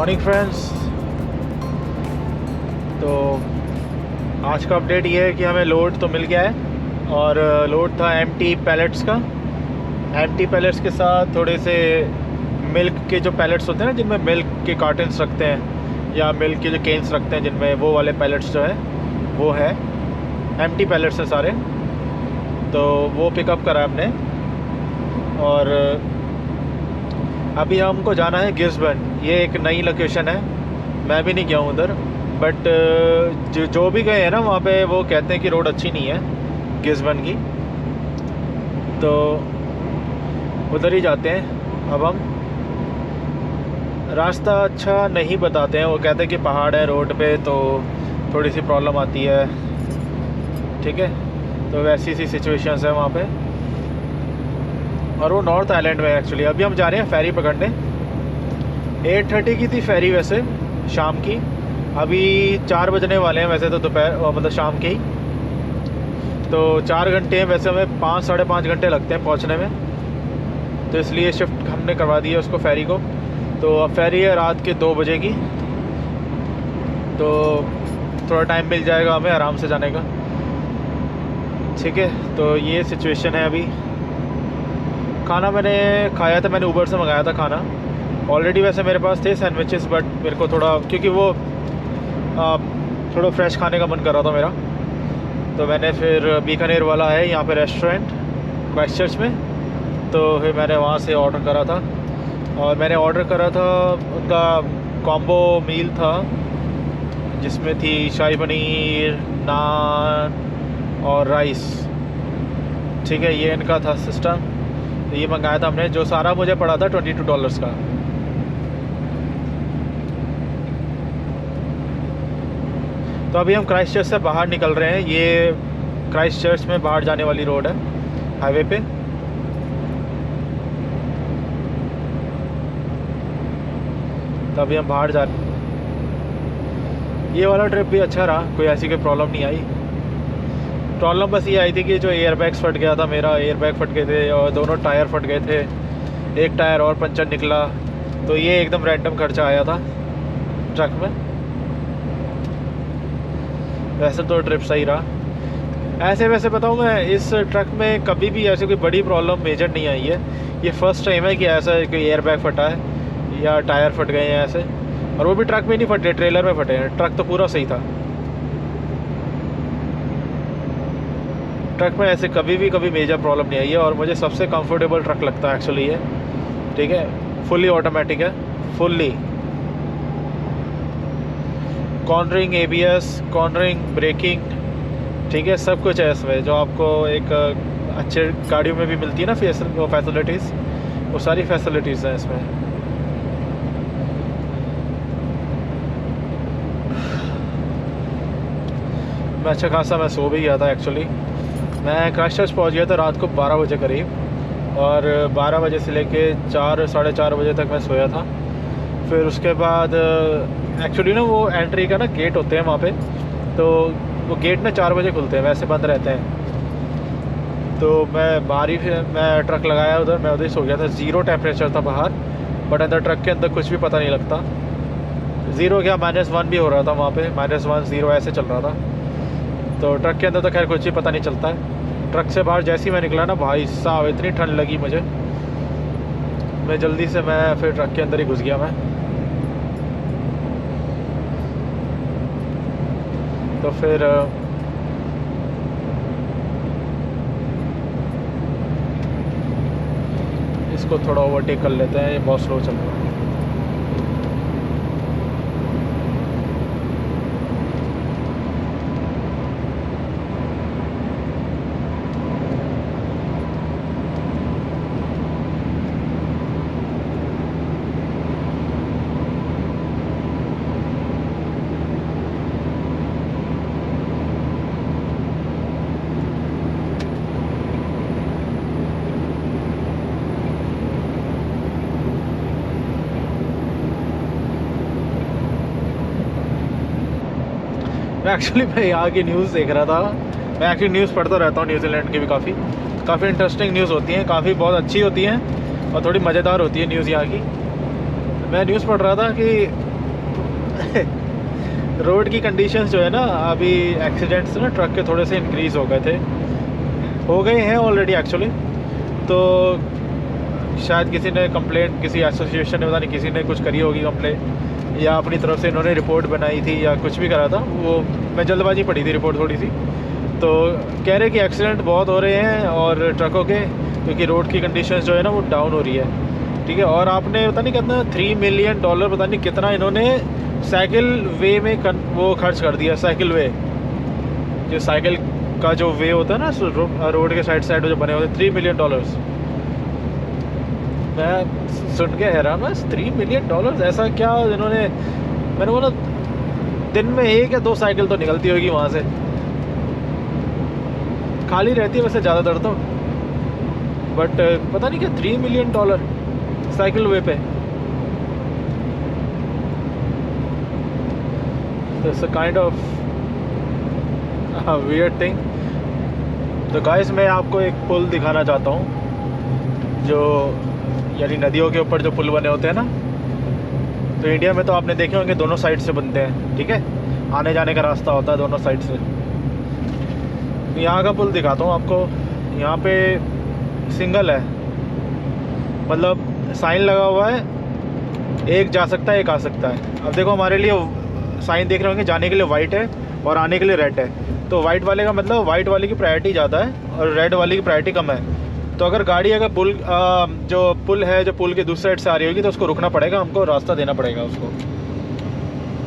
Morning friends. तो आज का अपडेट ये है कि हमें लोड तो मिल गया है और लोड था एम्प्टी पैलेट्स का। एम्प्टी पैलेट्स के साथ थोड़े से मिल्क के जो पैलेट्स होते हैं ना, जिनमें मिल्क के कार्टन्स रखते हैं या मिल्क के जो केन्स रखते हैं जिनमें, वो वाले पैलेट्स जो है वो है एम्प्टी पैलेट्स हैं सारे। तो वो पिकअप करा हमने और अभी हमको जाना है गिब्सबर्न। ये एक नई लोकेशन है, मैं भी नहीं गया हूँ उधर, बट जो भी गए हैं ना वहाँ पे वो कहते हैं कि रोड अच्छी नहीं है गिब्सबर्न की, तो उधर ही जाते हैं। अब हम रास्ता अच्छा नहीं बताते हैं, वो कहते हैं कि पहाड़ है रोड पे तो थोड़ी सी प्रॉब्लम आती है, ठीक है। तो वैसी सी सिचुएशंस है वहाँ पे, और वो नॉर्थ आइलैंड में एक्चुअली। अभी हम जा रहे हैं फेरी पकड़ने। 8:30 की थी फेरी वैसे शाम की, अभी 4 बजने वाले हैं वैसे तो, दोपहर मतलब शाम के ही। तो 4 घंटे हैं वैसे, हमें 5 साढ़े 5 घंटे लगते हैं पहुंचने में, तो इसलिए शिफ्ट हमने करवा दी है उसको, फेरी को। तो अब फेरी है रात के 2 बजे की, तो थोड़ा टाइम मिल जाएगा हमें आराम से जाने का, ठीक है। तो ये सिचुएशन है अभी। खाना मैंने खाया था, मैंने ऊबर से मंगाया था खाना ऑलरेडी। वैसे मेरे पास थे सैंडविचेस, बट मेरे को थोड़ा, क्योंकि वो थोड़ा फ्रेश खाने का मन कर रहा था मेरा, तो मैंने फिर बीकानेर वाला है यहाँ पे रेस्टोरेंट क्राइस्टचर्च में, तो फिर मैंने वहाँ से ऑर्डर करा था। और मैंने ऑर्डर करा था, उनका कॉम्बो मील था जिसमें थी शाही पनीर, नान और राइस, ठीक है। ये इनका था सिस्टम, तो ये मंगाया था हमने, जो सारा मुझे पड़ा था $22 का। तो अभी हम क्राइस्टचर्च से बाहर निकल रहे हैं। ये क्राइस्टचर्च में बाहर जाने वाली रोड है हाईवे पे। तो अभी हम बाहर जा रहे हैं। ये वाला ट्रिप भी अच्छा रहा, कोई ऐसी कोई प्रॉब्लम नहीं आई। प्रॉब्लम बस ये आई थी कि जो एयरबैग्स फट गया था, मेरा एयरबैग फट गए थे और दोनों टायर फट गए थे, एक टायर और पंचर निकला, तो ये एकदम रैंडम खर्चा आया था ट्रक में। वैसे तो ट्रिप सही रहा। ऐसे वैसे बताऊँ मैं, इस ट्रक में कभी भी ऐसी कोई बड़ी प्रॉब्लम मेजर नहीं आई है। ये फर्स्ट टाइम है कि ऐसा कोई एयरबैग फटा है या टायर फट गए हैं ऐसे, और वो भी ट्रक में नहीं फटे, ट्रेलर में फटे हैं। ट्रक तो पूरा सही था। ट्रक में ऐसे कभी मेजर प्रॉब्लम नहीं आई है, और मुझे सबसे कंफर्टेबल ट्रक लगता है एक्चुअली ये, ठीक है। फुल्ली ऑटोमेटिक है, fully cornering, ABS, cornering, braking, ठीक है, सब कुछ है इसमें जो आपको एक अच्छे गाड़ियों में भी मिलती है ना फैसिलिटीज़, वो सारी फैसिलिटीज़ हैं इसमें। मैं अच्छा खासा मैं सो भी गया था एक्चुअली। मैं क्राइस्टचर्च पहुंच गया था रात को 12 बजे करीब, और 12 बजे से लेके 4 साढ़े 4 बजे तक मैं सोया था। फिर उसके बाद एक्चुअली ना वो एंट्री का ना गेट होते हैं वहाँ पे, तो वो गेट ना 4 बजे खुलते हैं, वैसे बंद रहते हैं। तो मैं बाहर ही, मैं ट्रक लगाया उधर, मैं उधर ही सो गया था। 0 टेम्परेचर था बाहर, बट अंदर ट्रक के अंदर कुछ भी पता नहीं लगता। 0 क्या -1 भी हो रहा था वहाँ पे, -1 0 ऐसे चल रहा था। तो ट्रक के अंदर तो खैर कुछ भी पता नहीं चलता है। ट्रक से बाहर जैसे ही मैं निकला ना, भाई साहब इतनी ठंड लगी मुझे, मैं जल्दी से मैं फिर ट्रक के अंदर ही घुस गया मैं। तो फिर इसको थोड़ा ओवरटेक कर लेते हैं, ये बहुत स्लो चल रहा है। मैं एक्चुअली मैं यहाँ की न्यूज़ देख रहा था। मैं एक्चुअली न्यूज़ पढ़ता रहता हूँ, न्यूजीलैंड की भी काफ़ी इंटरेस्टिंग न्यूज़ होती हैं, काफ़ी बहुत अच्छी होती हैं और थोड़ी मज़ेदार होती है न्यूज़ यहाँ की। मैं न्यूज़ पढ़ रहा था कि रोड की कंडीशंस जो है ना, अभी एक्सीडेंट्स ना ट्रक के थोड़े से इंक्रीज़ हो गए थे, हो गए हैं ऑलरेडी एक्चुअली। तो शायद किसी ने कंप्लेंट, किसी एसोसिएशन ने, पता नहीं किसी ने कुछ करी होगी कंप्लेंट, या अपनी तरफ से इन्होंने रिपोर्ट बनाई थी या कुछ भी करा था। वो मैं जल्दबाजी पढ़ी थी रिपोर्ट थोड़ी सी, तो कह रहे कि एक्सीडेंट बहुत हो रहे हैं और ट्रकों के, क्योंकि रोड की कंडीशंस जो है ना वो डाउन हो रही है। ठीक है, और आपने पता नहीं कितना $3 मिलियन पता नहीं कितना इन्होंने साइकिल वे में वो खर्च कर दिया। साइकिल वे, जो साइकिल का जो वे होता है ना रोड के साइड जो बने होते हैं, $3 मिलियन। मैं सुन के हैरान हूँ, $3 मिलियन ऐसा क्या इन्होंने। मैंने बोला दिन में 1 या 2 साइकिल तो निकलती होगी वहाँ से, खाली रहती है वैसे ज़्यादातर तो, बट पता नहीं क्या $3 मिलियन साइकिल वे पे। It's a kind of weird thing. तो गाइस, मैं आपको एक पुल दिखाना चाहता हूँ, जो यानी नदियों के ऊपर जो पुल बने होते हैं ना, तो इंडिया में तो आपने देखे होंगे दोनों साइड से बनते हैं। ठीक है, आने जाने का रास्ता होता है दोनों साइड से। यहाँ का पुल दिखाता हूँ आपको। यहाँ पे सिंगल है, मतलब साइन लगा हुआ है, एक जा सकता है एक आ सकता है। अब देखो हमारे लिए साइन देख रहे होंगे, जाने के लिए वाइट है और आने के लिए रेड है। तो वाइट वाले का मतलब वाइट वाले की प्रायोरिटी ज़्यादा है और रेड वाले की प्रायोरिटी कम है। तो अगर गाड़ी अगर जो पुल है, जो पुल के दूसरी साइड से आ रही होगी, तो उसको रुकना पड़ेगा, हमको रास्ता देना पड़ेगा उसको।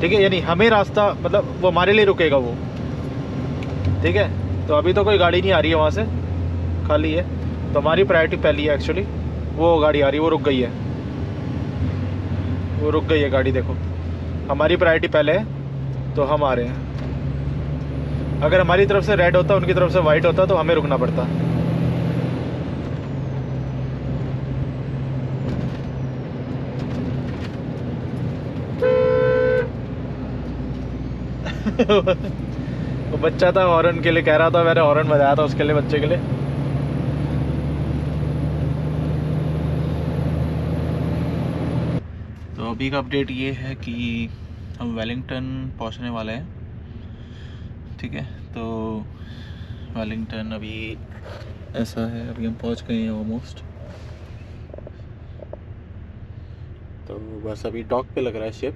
ठीक है, यानी हमें रास्ता, मतलब वो हमारे लिए रुकेगा वो। ठीक है, तो अभी तो कोई गाड़ी नहीं आ रही है वहाँ से, खाली है। तो हमारी प्रायोरिटी पहली है एक्चुअली। वो गाड़ी आ रही है, वो रुक गई है, वो रुक गई है गाड़ी। देखो हमारी प्रायोरिटी पहले है, तो हम आ रहे हैं। अगर हमारी तरफ से रेड होता, उनकी तरफ से वाइट होता, तो हमें रुकना पड़ता। वो बच्चा था, हॉर्न के लिए कह रहा था, मैंने हॉर्न बजाया था उसके लिए, बच्चे के लिए। तो अभी का अपडेट ये है कि हम वेलिंगटन पहुंचने वाले हैं। ठीक है, तो वेलिंगटन अभी ऐसा है, अभी हम पहुंच गए हैं ऑलमोस्ट। तो बस अभी डॉक पे लग रहा है शिप।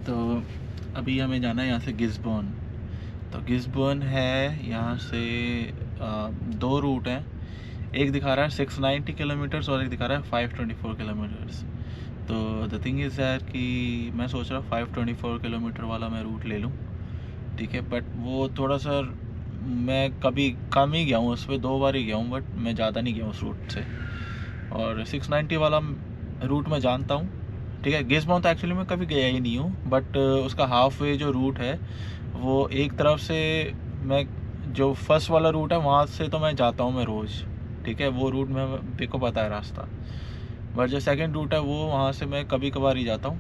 तो अभी हमें जाना है यहाँ से गिस्बॉर्न। तो गिस्बॉर्न है यहाँ से 2 रूट हैं, एक दिखा रहा है 690 किलोमीटर्स और एक दिखा रहा है 524 किलोमीटर्स। तो द थिंग इज़ दैट कि मैं सोच रहा हूँ 524 किलोमीटर वाला मैं रूट ले लूँ। ठीक है, बट वो थोड़ा सा मैं कभी कम ही गया हूँ उस पर, 2 बार ही गया हूँ, बट मैं ज़्यादा नहीं गया हूँ उस रूट से। और 690 वाला रूट मैं जानता हूँ। ठीक है, गिस्बॉर्न तो एक्चुअली मैं कभी गया ही नहीं हूँ, बट उसका हाफ वे जो रूट है वो एक तरफ से, मैं जो फर्स्ट वाला रूट है वहाँ से तो मैं जाता हूँ मैं रोज़। ठीक है, वो रूट में मेरे को पता है रास्ता, बट जो सेकंड रूट है वो वहाँ से मैं कभी कभार ही जाता हूँ।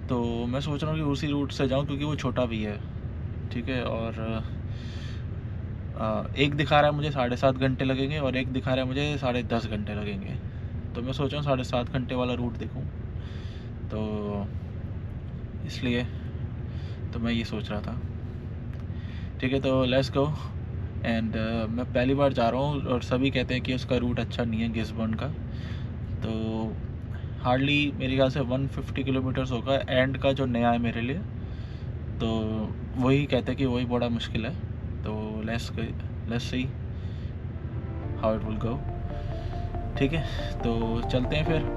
तो मैं सोच रहा हूँ कि उसी रूट से जाऊँ, क्योंकि वो छोटा भी है। ठीक है, और एक दिखा रहा है मुझे 7.5 घंटे लगेंगे और एक दिखा रहा है मुझे 10.5 घंटे लगेंगे। तो मैं सोच रहा हूँ 7.5 घंटे वाला रूट देखूँ, तो इसलिए तो मैं ये सोच रहा था। ठीक है, तो लेट्स गो। एंड मैं पहली बार जा रहा हूँ और सभी कहते हैं कि उसका रूट अच्छा नहीं है गिस्बॉर्न का। तो हार्डली मेरे ख्याल से 150 किलोमीटर्स होगा एंड का, जो नया है मेरे लिए। तो वही कहते हैं कि वही बड़ा मुश्किल है। तो let's see how it will go. ठीक है, तो चलते हैं फिर।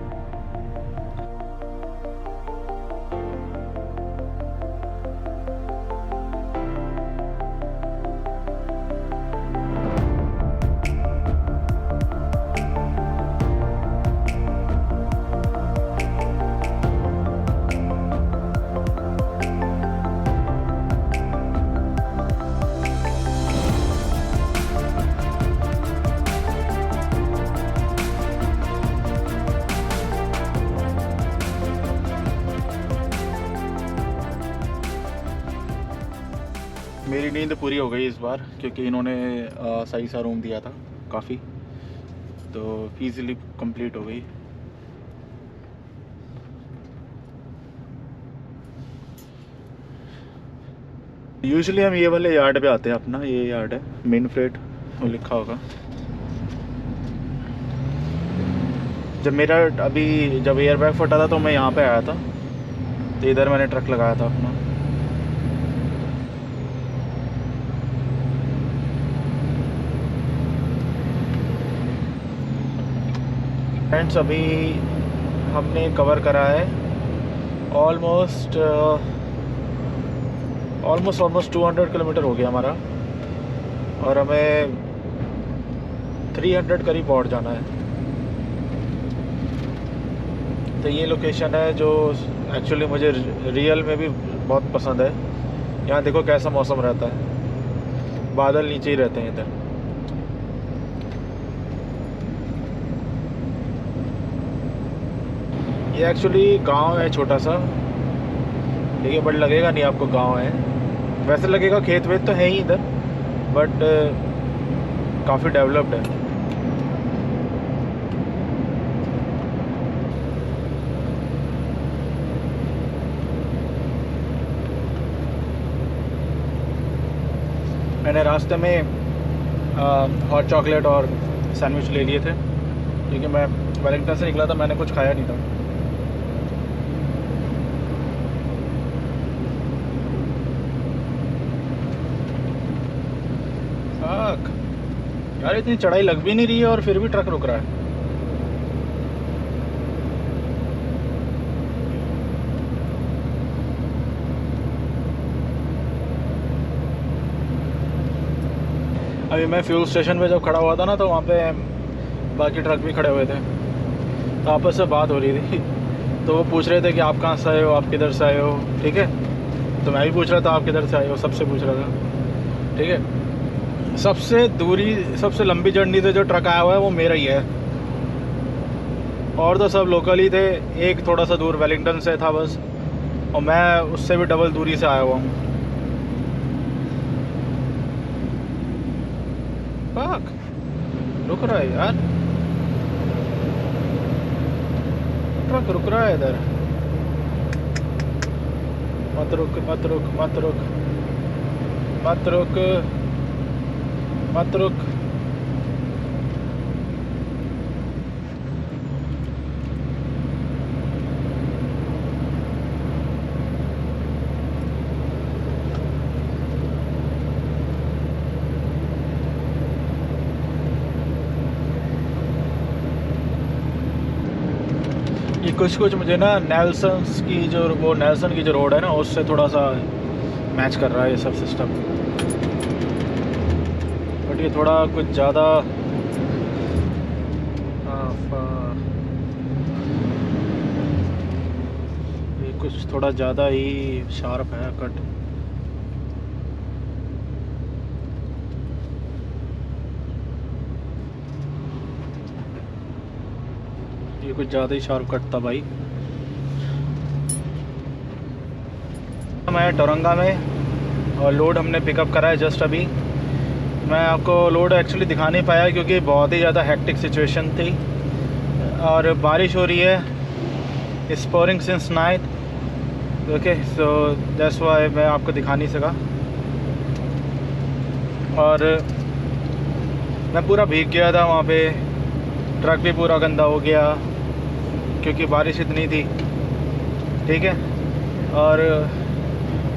मेरी नींद पूरी हो गई इस बार, क्योंकि इन्होंने सही सा रूम दिया था काफ़ी। तो ईज़िली कंप्लीट हो गई। यूजुअली हम ये वाले यार्ड पे आते हैं, अपना ये यार्ड है मेन फ्रेट, वो लिखा होगा। जब एयर बैग फटा था तो मैं यहाँ पे आया था, तो इधर मैंने ट्रक लगाया था अपना। फ्रेंड्स, अभी हमने कवर करा है ऑलमोस्ट 200 किलोमीटर हो गया हमारा, और हमें 300 करीब पहुँच जाना है। तो ये लोकेशन है जो एक्चुअली मुझे रियल में भी बहुत पसंद है। यहाँ देखो कैसा मौसम रहता है, बादल नीचे ही रहते हैं इधर। ये एक्चुअली गांव है छोटा सा, ठीक है, बट लगेगा नहीं आपको गांव है, वैसे लगेगा खेत वेत तो है ही इधर, बट काफ़ी डेवलप्ड है। मैंने रास्ते में हॉट चॉकलेट और सैंडविच ले लिए थे, क्योंकि मैं वेलिंगटन से निकला था, मैंने कुछ खाया नहीं था। यार इतनी चढ़ाई लग भी नहीं रही है और फिर भी ट्रक रुक रहा है। अभी मैं फ्यूल स्टेशन पे जब खड़ा हुआ था ना, तो वहाँ पे बाकी ट्रक भी खड़े हुए थे, तो आपस में बात हो रही थी। तो वो पूछ रहे थे कि आप कहाँ से आए हो, आप किधर से आए हो, ठीक है। तो मैं भी पूछ रहा था आप किधर से आए हो, सबसे पूछ रहा था, ठीक है। सबसे लंबी जर्नी से जो ट्रक आया हुआ है वो मेरा ही है, और तो सब लोकल ही थे। एक थोड़ा सा दूर वेलिंगटन से था बस, और मैं उससे भी डबल दूरी से आया हुआ हूँ। रुक रहा है यार, ट्रक रुक रहा है इधर। मत रुक मत रुक मत रुक मत रुक मत रुक। ये कुछ मुझे ना नेल्सन की जो रोड है ना, उससे थोड़ा सा मैच कर रहा है ये सब सिस्टम, बट ये थोड़ा कुछ ज़्यादा ये कुछ थोड़ा ज़्यादा ही शार्प है कट। ये कुछ ज़्यादा ही शार्प कट था भाई। मैं टोरंगा में, और लोड हमने पिकअप करा है जस्ट अभी। मैं आपको लोड एक्चुअली दिखा नहीं पाया क्योंकि बहुत ही ज़्यादा हेक्टिक सिचुएशन थी, और बारिश हो रही है, it's pouring since night, okay, so that's why मैं आपको दिखा नहीं सका। और मैं पूरा भीग गया था वहाँ पे, ट्रक भी पूरा गंदा हो गया क्योंकि बारिश इतनी थी, ठीक है। और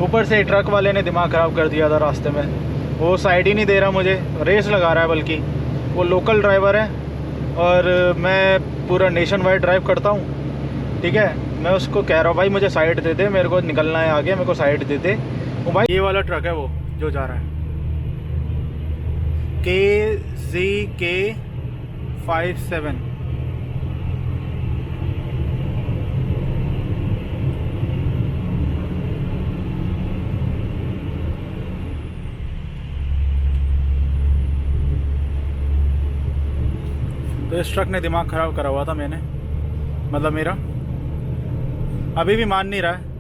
ऊपर से ट्रक वाले ने दिमाग ख़राब कर दिया था रास्ते में, वो साइड ही नहीं दे रहा मुझे, रेस लगा रहा है। बल्कि वो लोकल ड्राइवर है और मैं पूरा नेशन वाइड ड्राइव करता हूँ, ठीक है। मैं उसको कह रहा हूँ भाई मुझे साइड दे दे, मेरे को निकलना है आगे, मेरे को साइड दे दे। वो भाई ये वाला ट्रक है वो जो जा रहा है, KZK 57। तो इस ट्रक ने दिमाग ख़राब करा हुआ था मैंने, मतलब मेरा, अभी भी मान नहीं रहा है।